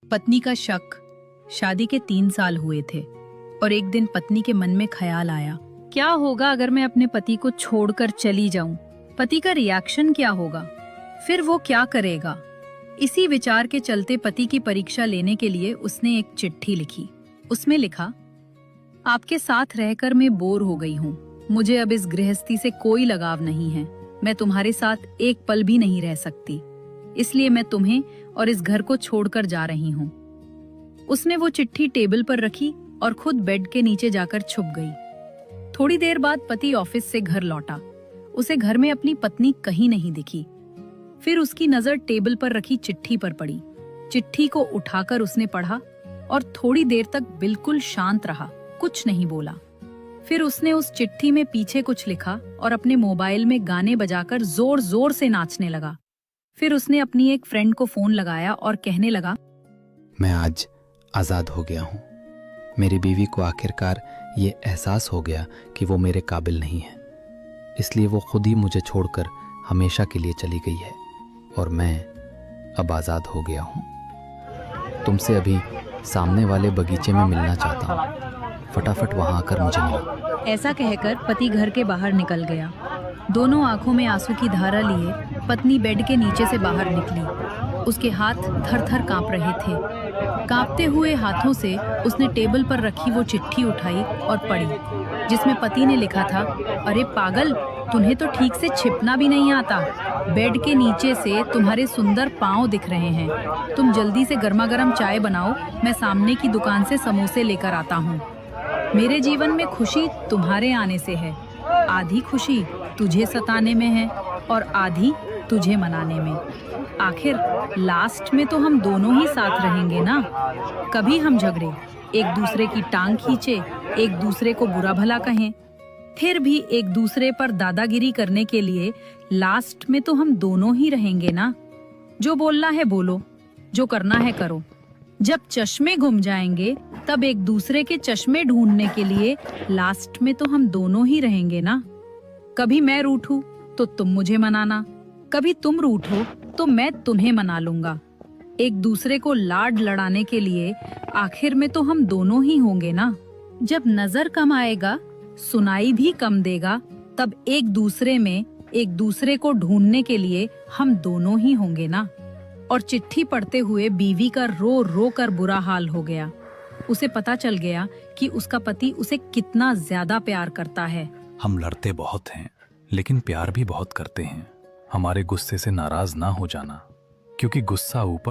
पत्नी का शक। शादी के 3 साल हुए थे और एक दिन पत्नी के मन में ख्याल आया, क्या होगा अगर मैं अपने पति को छोड़कर चली जाऊं? पति का रिएक्शन क्या होगा? फिर वो क्या करेगा? इसी विचार के चलते पति की परीक्षा लेने के लिए उसने एक चिट्ठी लिखी। उसमें लिखा, आपके साथ रहकर मैं बोर हो गई हूँ। मुझे अब इस गृहस्थी से कोई लगाव नहीं है। मैं तुम्हारे साथ एक पल भी नहीं रह सकती, इसलिए मैं तुम्हें और इस घर को छोड़कर जा रही हूँ। उसने वो चिट्ठी टेबल पर रखी और खुद बेड के नीचे जाकर छुप गई। थोड़ी देर बाद पति ऑफिस से घर लौटा। उसे घर में अपनी पत्नी कहीं नहीं दिखी। फिर उसकी नजर टेबल पर रखी चिट्ठी पर पड़ी। चिट्ठी को उठाकर उसने पढ़ा और थोड़ी देर तक बिल्कुल शांत रहा, कुछ नहीं बोला। फिर उसने उस चिट्ठी में पीछे कुछ लिखा और अपने मोबाइल में गाने बजाकर जोर जोर से नाचने लगा। फिर उसने अपनी एक फ्रेंड को फोन लगाया और कहने लगा, मैं आज आज़ाद हो गया हूँ। मेरी बीवी को आखिरकार ये एहसास हो गया कि वो मेरे काबिल नहीं है, इसलिए वो खुद ही मुझे छोड़कर हमेशा के लिए चली गई है और मैं अब आज़ाद हो गया हूँ। तुमसे अभी सामने वाले बगीचे में मिलना चाहता हूँ। फटाफट वहाँ आकर मुझे मिलो। ऐसा कहकर पति घर के बाहर निकल गया। दोनों आंखों में आंसू की धारा लिए पत्नी बेड के नीचे से बाहर निकली। उसके हाथ थर-थर कांप रहे थे। कांपते हुए हाथों से उसने टेबल पर रखी वो चिट्ठी उठाई और पढ़ी, जिसमें पति ने लिखा था, अरे पागल, तुम्हें तो ठीक से छिपना भी नहीं आता। बेड के नीचे से तुम्हारे सुंदर पाँव दिख रहे हैं। तुम जल्दी से गर्मा गर्म चाय बनाओ, मैं सामने की दुकान से समोसे लेकर आता हूँ। मेरे जीवन में खुशी तुम्हारे आने से है। आधी खुशी तुझे सताने में है और आधी तुझे मनाने में। आखिर लास्ट में तो हम दोनों ही साथ रहेंगे ना। कभी हम झगड़े, एक दूसरे की टांग खींचे, एक दूसरे को बुरा भला कहें, फिर भी एक दूसरे पर दादागिरी करने के लिए लास्ट में तो हम दोनों ही रहेंगे ना। जो बोलना है बोलो, जो करना है करो। जब चश्मे घुम जाएंगे तब एक दूसरे के चश्मे ढूंढने के लिए लास्ट में तो हम दोनों ही रहेंगे ना। कभी मैं रूठूं तो तुम मुझे मनाना, कभी तुम रूठो तो मैं तुम्हें मना लूंगा। एक दूसरे को लाड लड़ाने के लिए आखिर में तो हम दोनों ही होंगे ना। जब नजर कम आएगा, सुनाई भी कम देगा, तब एक दूसरे में एक दूसरे को ढूंढने के लिए हम दोनों ही होंगे ना। और चिट्ठी पढ़ते हुए बीवी का रो रो कर बुरा हाल हो गया। उसे पता चल गया कि उसका पति उसे कितना ज्यादा प्यार करता है। हम लड़ते बहुत हैं, लेकिन प्यार भी बहुत करते हैं। हमारे गुस्से से नाराज ना हो जाना, क्योंकि गुस्सा ऊपर